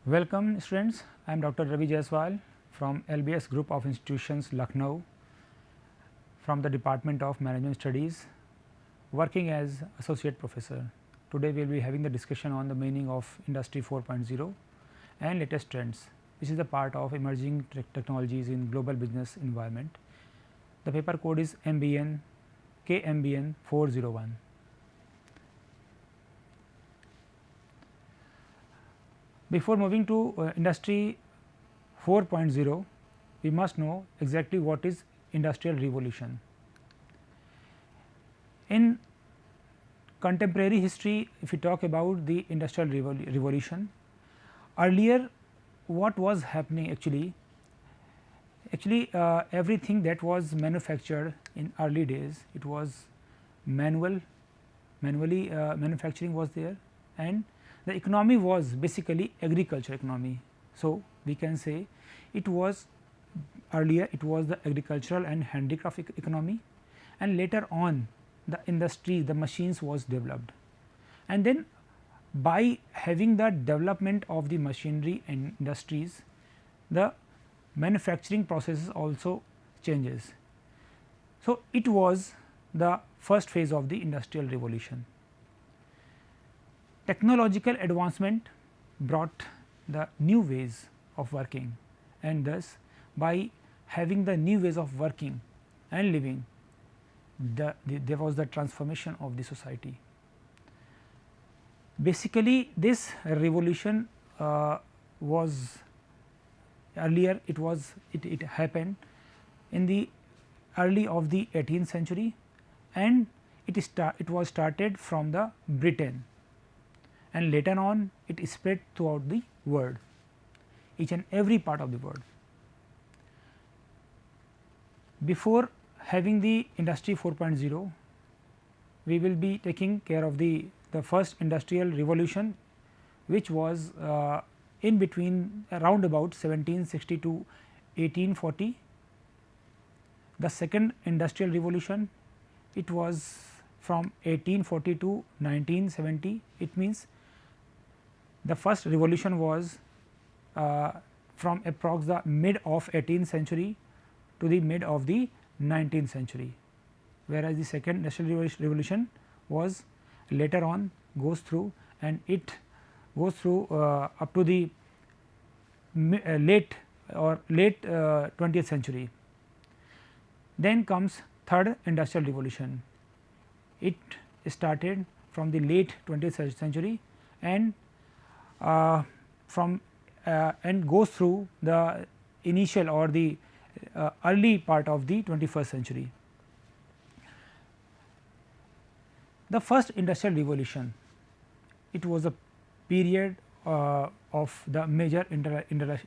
Welcome students, I am Dr. Ravi Jaiswal from LBS Group of Institutions, Lucknow, from the Department of Management Studies, working as Associate Professor. Today we will be having the discussion on the meaning of Industry 4.0 and latest trends, which is the part of emerging technologies in global business environment. The paper code is KMBN 401. Before moving to Industry 4.0, we must know exactly what is industrial revolution. In contemporary history, if we talk about the industrial revolution, earlier what was happening actually everything that was manufactured in early days, it was manually manufacturing was there, and the economy was basically agriculture economy. So, we can say it was earlier it was the agricultural and handicraft economy, and later on the industry, the machines was developed, and then by having the development of the machinery and industries, the manufacturing processes also changes. So, it was the first phase of the industrial revolution. Technological advancement brought the new ways of working, and thus by having the new ways of working and living, there was the transformation of the society. Basically this revolution was earlier, it happened in the early of the 18th century, and it was started from the Britain, and later on it spread throughout the world, each and every part of the world. Before having the industry 4.0, we will be taking care of the first industrial revolution, which was in between around about 1760 to 1840. The second industrial revolution, it was from 1840 to 1970. It means the first revolution was from approx the mid of 18th century to the mid of the 19th century, whereas the second industrial revolution was later on goes through, and it goes through up to the late 20th century. Then comes third industrial revolution. It started from the late 20th century and and goes through the initial or the early part of the 21st century. The first industrial revolution, it was a period of the major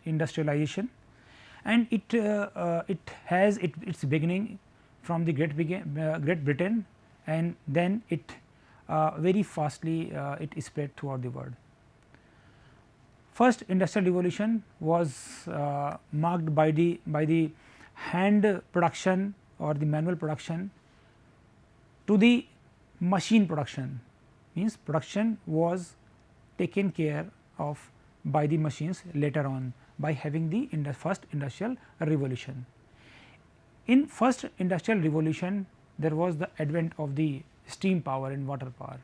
industrialization, and it has its beginning from the Great Britain, and then it very fastly it spread throughout the world. First industrial revolution was marked by the hand production or the manual production to the machine production, means production was taken care of by the machines later on by having the first industrial revolution. In first industrial revolution, there was the advent of the steam power and water power.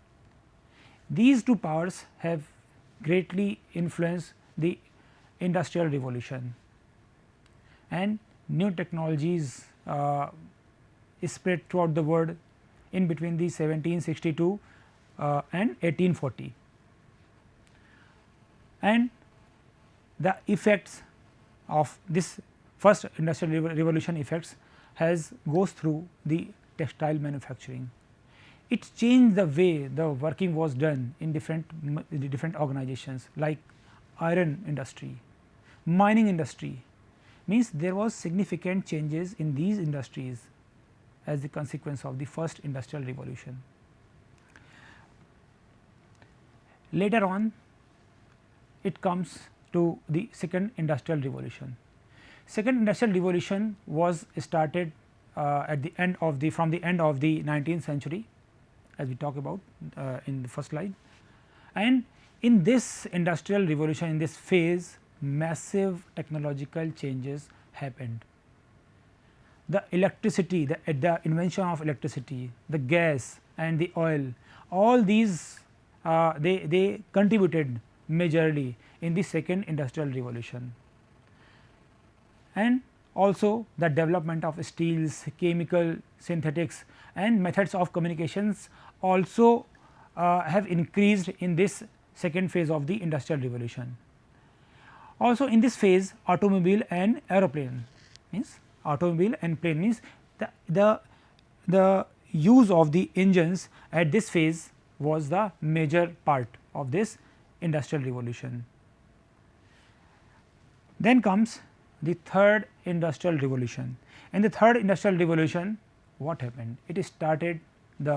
These two powers have greatly influenced the industrial revolution, and new technologies spread throughout the world in between the 1762 and 1840, and the effects of this first industrial revolution effects goes through the textile manufacturing. It changed the way the working was done in different organizations like iron industry, mining industry, means there was significant changes in these industries as the consequence of the first industrial revolution. Later on it comes to the second industrial revolution. Second industrial revolution was started at the end of the from the end of the 19th century, as we talk about in the first slide, and In this industrial revolution, in this phase, massive technological changes happened. The electricity, the invention of electricity, the gas and the oil, all these they contributed majorly in the second industrial revolution. And also the development of steels, chemical synthetics and methods of communications also have increased in this second phase of the industrial revolution. Also in this phase, automobile and aeroplane means automobile and plane means the use of the engines at this phase was the major part of this industrial revolution. Then comes the third industrial revolution. In the third industrial revolution, what happened? It started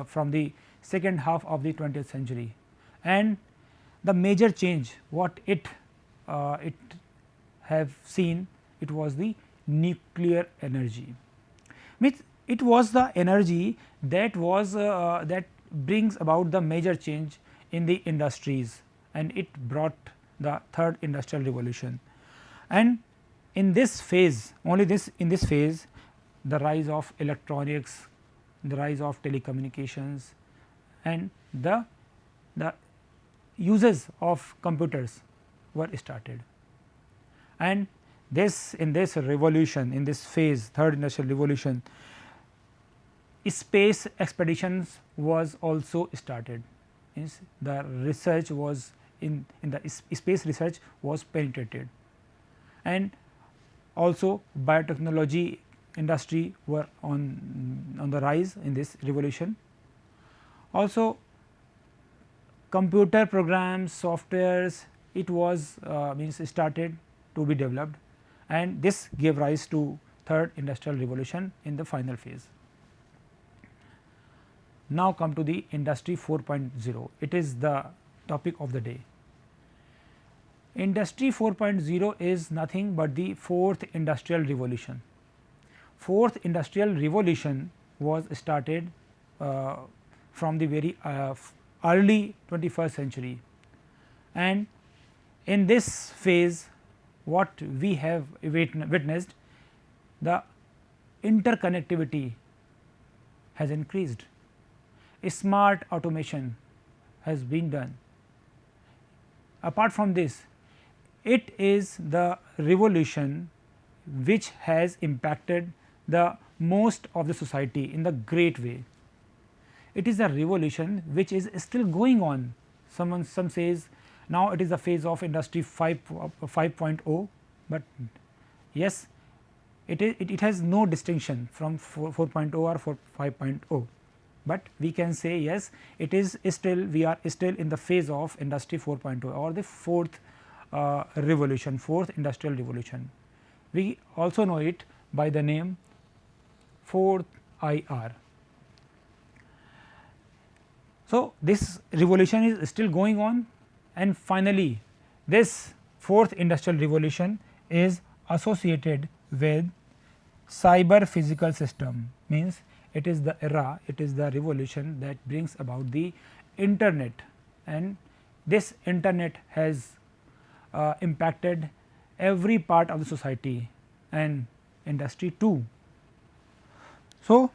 from the second half of the 20th century, and the major change what it have seen, it was the nuclear energy. Means it was the energy that was that brings about the major change in the industries, and it brought the third industrial revolution. And in this phase, only in this phase, the rise of electronics, the rise of telecommunications and the uses of computers were started. And this in this revolution, in this phase, third industrial revolution, space expeditions was also started. Means the research was in the space research was penetrated, and also biotechnology industry were on the rise in this revolution. Also computer programs, softwares, it was means started to be developed, and this gave rise to third industrial revolution in the final phase. Now come to the industry 4.0, it is the topic of the day. Industry 4.0 is nothing but the fourth industrial revolution. Fourth industrial revolution was started from the very early 21st century, and in this phase what we have witnessed, the interconnectivity has increased, smart automation has been done. Apart from this, it is the revolution which has impacted the most of the society in the great way. It is a revolution which is still going on. Some says now it is the phase of industry 5.0, but yes, it has no distinction from 4.0 or 5.0, but we can say yes, it is still, we are still in the phase of industry 4.0 or the fourth revolution, fourth industrial revolution. We also know it by the name fourth IR. So, this revolution is still going on, and finally, this fourth industrial revolution is associated with cyber physical system, means it is the era, it is the revolution that brings about the internet, and this internet has impacted every part of the society and industry too. So,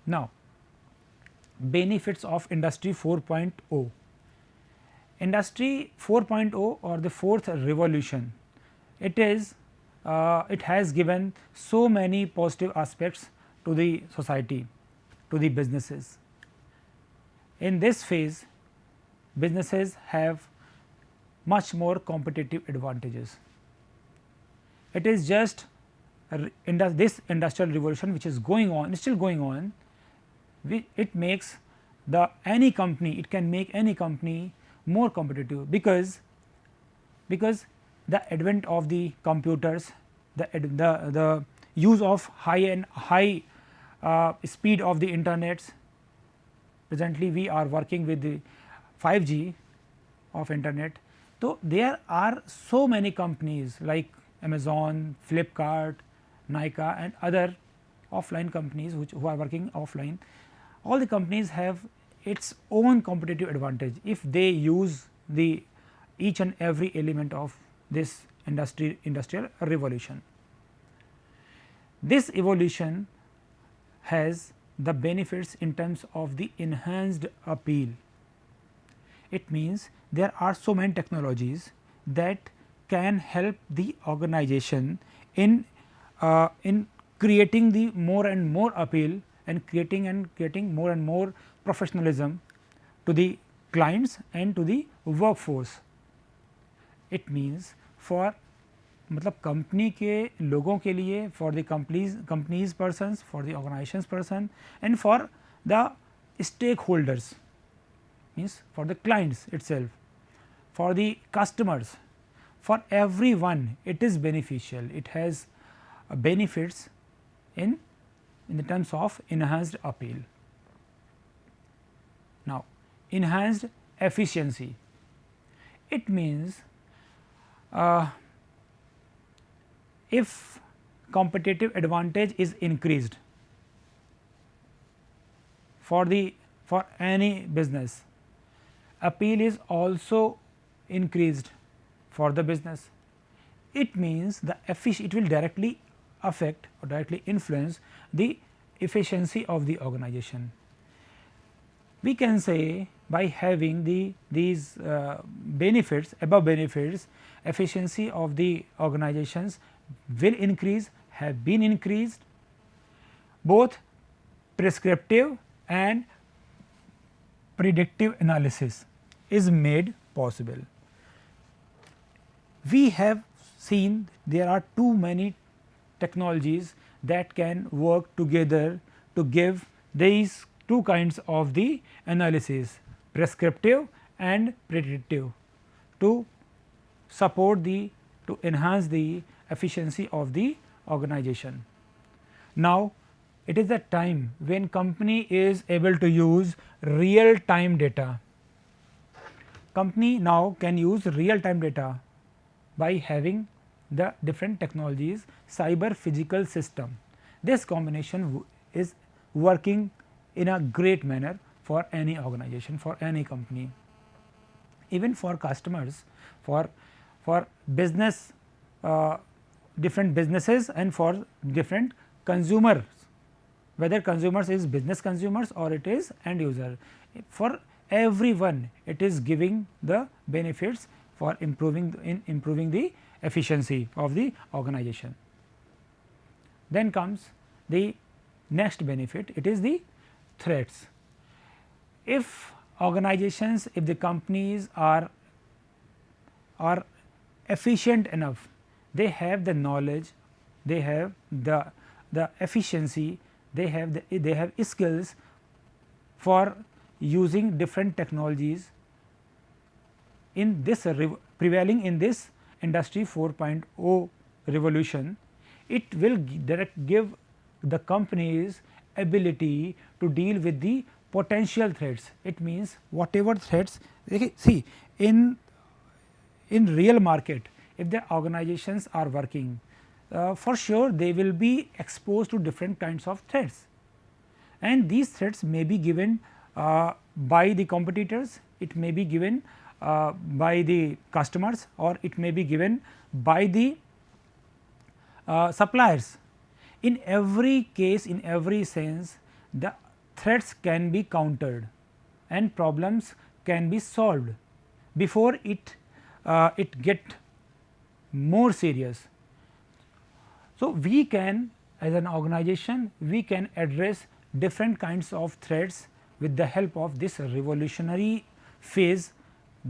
now benefits of industry 4.0. Industry 4.0 or the fourth revolution, it is it has given so many positive aspects to the society, to the businesses. In this phase, businesses have much more competitive advantages. It is just this industrial revolution which is going on, still going on, it makes any company, it can make any company more competitive, because the advent of the computers, the use of high speed of the internets. Presently we are working with the 5G of internet. So, there are so many companies like Amazon, Flipkart, Nykaa and other offline companies who are working offline. All the companies have its own competitive advantage if they use the each and every element of this industrial revolution. This evolution has the benefits in terms of the enhanced appeal. It means there are so many technologies that can help the organization in creating the more and more appeal and creating more and more professionalism to the clients and to the workforce. It means for मतलब company के लोगों के लिए, for the companies persons, for the organisations person and for the stakeholders, means for the clients itself, for the customers, for everyone it is beneficial. It has benefits in the terms of enhanced appeal. Now, enhanced efficiency, it means if competitive advantage is increased for any business, appeal is also increased for the business. It means it will directly affect or directly influence the efficiency of the organization. We can say by having these benefits, above benefits, efficiency of the organizations will increase, have been increased. Both prescriptive and predictive analysis is made possible. We have seen there are too many technologies that can work together to give these two kinds of the analysis, prescriptive and predictive, to support to enhance the efficiency of the organization. Now, it is the time when company is able to use real time data. Company now can use real time data by having the different technologies, cyber physical system. This combination is working in a great manner for any organization, for any company, even for customers, for business, different businesses and for different consumers, whether consumers is business consumers or it is end user. For everyone it is giving the benefits for improving the efficiency of the organization. Then comes the next benefit, it is the threats. If organizations, if the companies are efficient enough, they have the knowledge, they have the efficiency, they have skills for using different technologies in this prevailing in this industry 4.0 revolution. It will give the companies ability to deal with the potential threats. It means whatever threats, see in real market, if the organizations are working, for sure they will be exposed to different kinds of threats, and these threats may be given by the competitors, it may be given by the customers, or it may be given by the suppliers. In every case, in every sense, the threats can be countered and problems can be solved before it get more serious. So, we can as an organization, we can address different kinds of threats with the help of this revolutionary phase.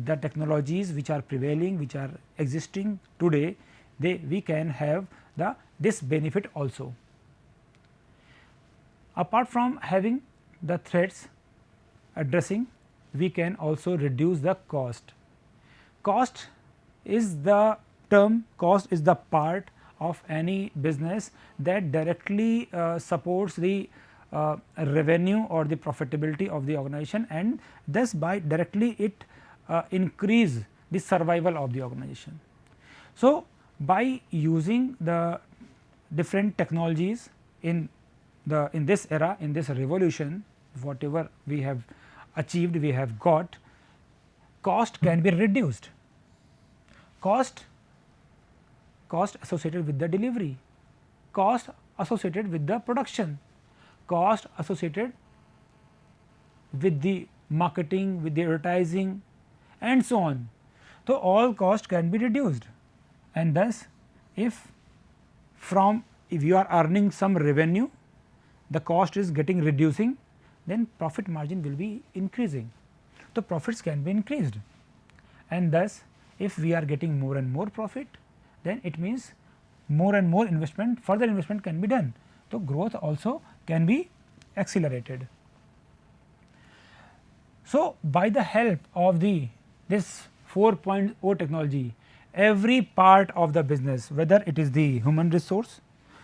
The technologies which are prevailing, which are existing today, we can have this benefit also. Apart from having the threats addressing, we can also reduce the cost. Cost is the term, cost is the part of any business that directly supports the revenue or the profitability of the organization, and thus by directly it increase the survival of the organization. So, by using the different technologies in this era, in this revolution, whatever we have achieved, we have got, cost can be reduced, cost associated with the delivery, cost associated with the production, cost associated with the marketing, with the advertising and so on. So, all cost can be reduced, and thus if you are earning some revenue, the cost is getting reducing, then profit margin will be increasing. So, profits can be increased, and thus if we are getting more and more profit, then it means more and more investment, further investment can be done. So, growth also can be accelerated. So, by the help of this 4.0 technology, every part of the business, whether it is the human resource,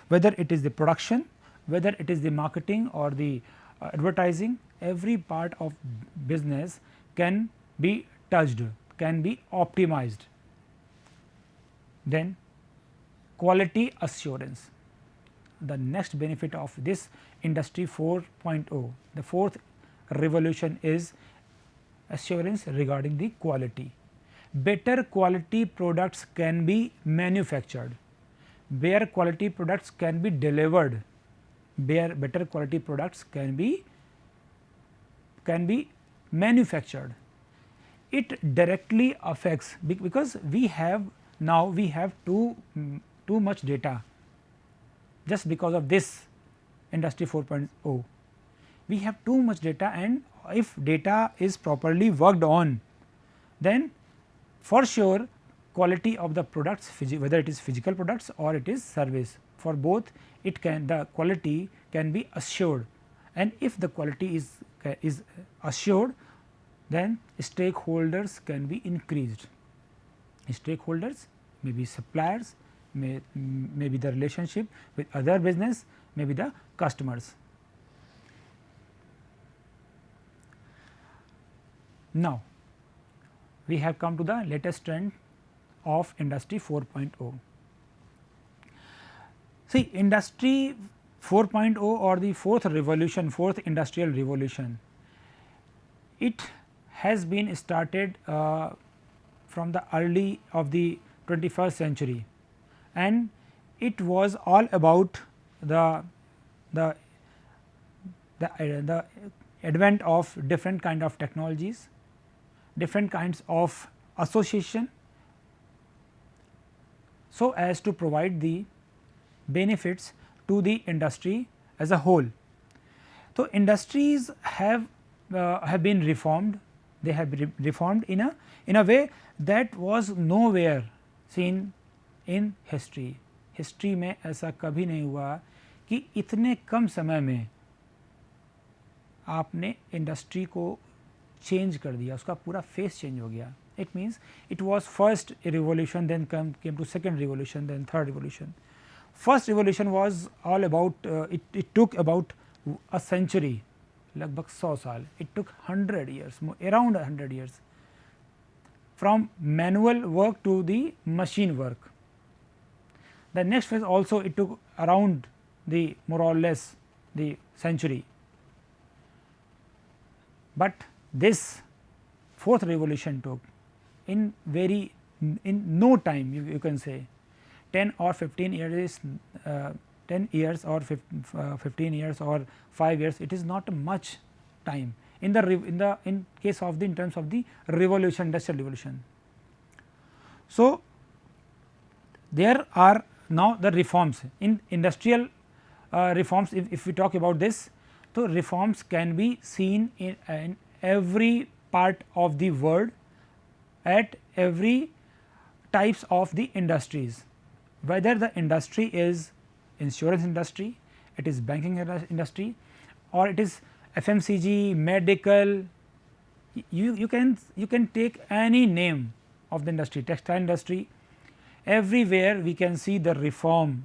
whether it is the production, whether it is the marketing or the advertising, every part of business can be touched, can be optimized. Then quality assurance, the next benefit of this industry 4.0, the fourth revolution is assurance regarding the quality. Better quality products can be manufactured, better quality products can be delivered, better quality products can be manufactured. It directly affects, because we have too much data. Just because of this industry 4.0, we have too much data, and if data is properly worked on, then for sure quality of the products, whether it is physical products or it is service, for both the quality can be assured, and if the quality is assured, then stakeholders can be increased. Stakeholders may be suppliers, may be the relationship with other business, may be the customers. Now, we have come to the latest trend of industry 4.0. See, industry 4.0 or the fourth revolution, fourth industrial revolution, it has been started from the early of the 21st century, and it was all about the advent of different kind of technologies, different kinds of association, so as to provide the benefits to the industry as a whole. So, industries have been reformed, they have been reformed in a way that was nowhere seen in history. History में ऐसा कभी नहीं हुआ कि इतने कम समय में आपने इंडस्ट्री को चेंज कर दिया, उसका पूरा फेस चेंज हो गया. It means it was first revolution, then came to second revolution, then third revolution. First revolution was all about, it took about a century, लगभग 100 साल. It took 100 years, around 100 years, from manual work to the machine work. The next phase also it took around the more or less the century, but this fourth revolution took in no time, you can say 10 or 15 years, 10 years or 15 years or 5 years, it is not much time in case of in terms of the revolution, industrial revolution. So, there are now the reforms in industrial reforms. If we talk about this, so reforms can be seen in every part of the world, at every types of the industries, whether the industry is insurance industry, it is banking industry, or it is FMCG, medical. You can take any name of the industry, textile industry. Everywhere we can see the reforms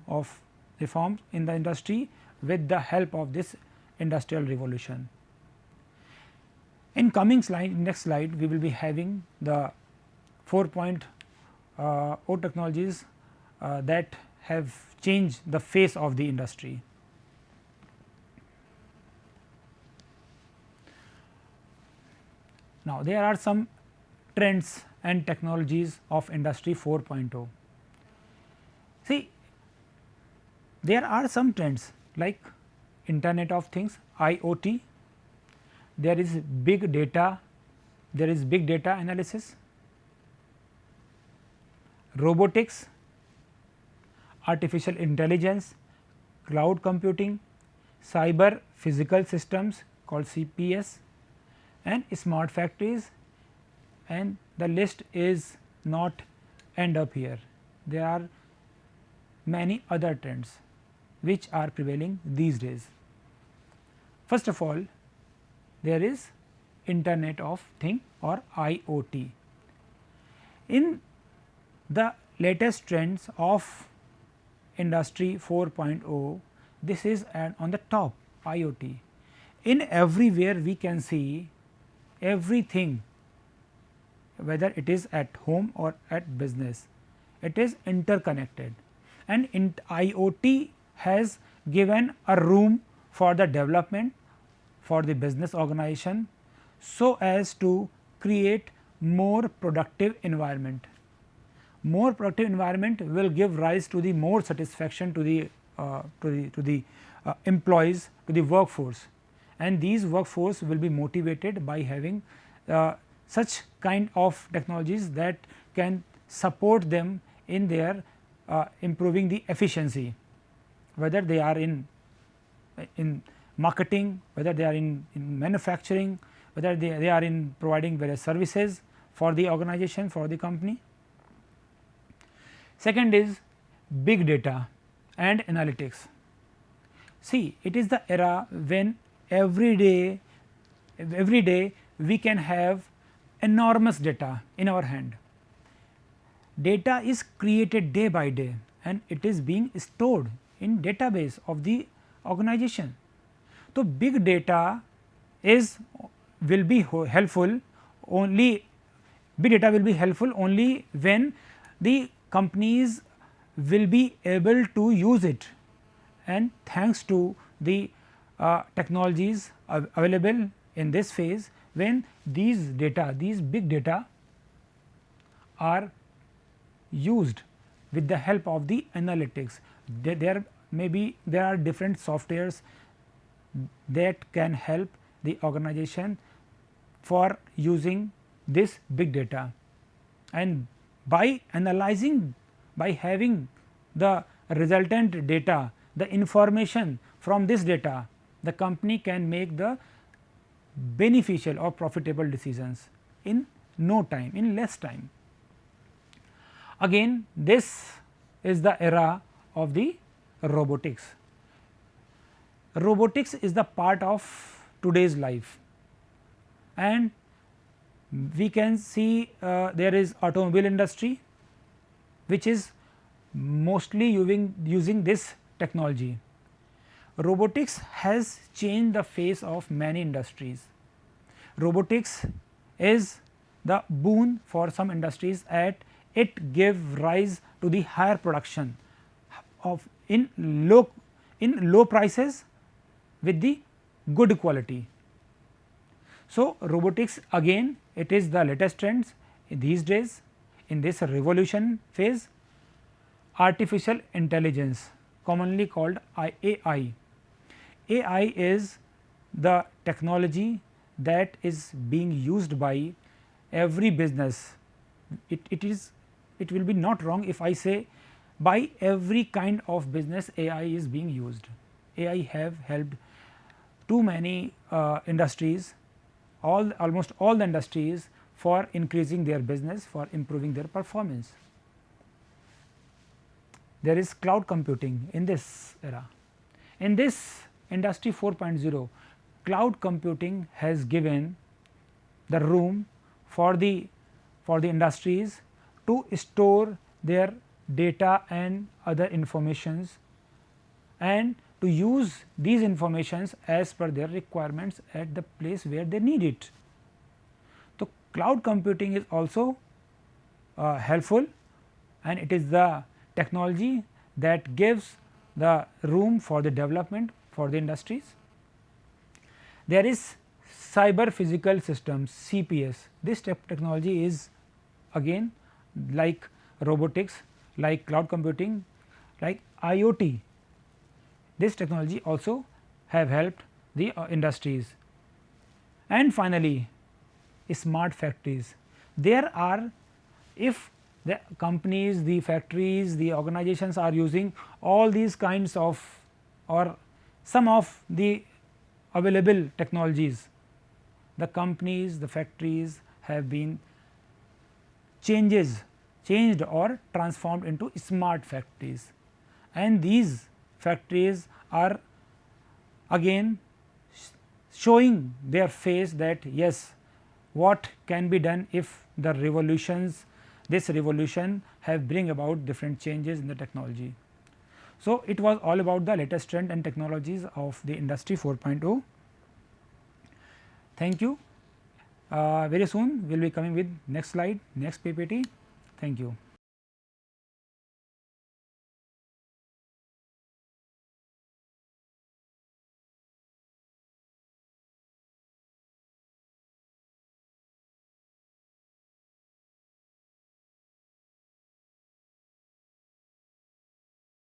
in the industry with the help of this industrial revolution. In coming slide, next slide, we will be having the 4.0 technologies that have changed the face of the industry. Now, there are some trends and technologies of industry 4.0. See, there are some trends like Internet of Things, IoT, there is big data, there is big data analysis, robotics, artificial intelligence, cloud computing, cyber physical systems called CPS, and smart factories, and the list is not end up here. There are many other trends which are prevailing these days. First of all, there is Internet of Thing or IoT. In the latest trends of industry 4.0, this is on the top, IoT. In everywhere we can see everything, whether it is at home or at business, it is interconnected, and IoT has given a room for the development for the business organization, so as to create more productive environment. More productive environment will give rise to the more satisfaction to the employees, to the workforce, and these workforce will be motivated by having such kind of technologies that can support them in their improving the efficiency, whether they are in marketing, whether they are in manufacturing, whether they are in providing various services for the organization, for the company. Second is big data and analytics. See, it is the era when every day we can have enormous data in our hand. Data is created day by day and it is being stored in database of the organization. So, big data will be helpful only when the companies will be able to use it, and thanks to the technologies available in this phase, when these big data are used with the help of the analytics. There are different softwares that can help the organization for using this big data, and by analyzing, by having the resultant data, the information from this data, the company can make the beneficial or profitable decisions in no time, in less time. Again, this is the era of the robotics. Robotics is the part of today's life, and we can see there is automobile industry which is mostly using this technology. Robotics has changed the face of many industries. Robotics is the boon for some industries, at it give rise to the higher production of in low prices with the good quality. So, robotics again, it is the latest trends these days in this revolution phase. Artificial intelligence, commonly called AI. AI is the technology that is being used by every business. It will be not wrong if I say by every kind of business AI is being used. AI have helped too many industries, almost all the industries, for increasing their business, for improving their performance. There is cloud computing in this era. In this industry 4.0, cloud computing has given the room for the industries to store their data and other informations, and to use these informations as per their requirements at the place where they need it. So, cloud computing is also helpful, and it is the technology that gives the room for the development for the industries. There is cyber physical systems CPS. This technology is again like robotics, like cloud computing, like IoT. This technology also have helped the industries. And finally, smart factories. There are, if the companies, the factories, the organizations are using all these kinds of or some of the available technologies, the companies, the factories have been changed or transformed into smart factories, and these factories are again showing their face that yes, what can be done if the revolutions, this revolution have bring about different changes in the technology. So, it was all about the latest trend and technologies of the industry 4.0. Thank you. Very soon we will be coming with next slide, next PPT. Thank you.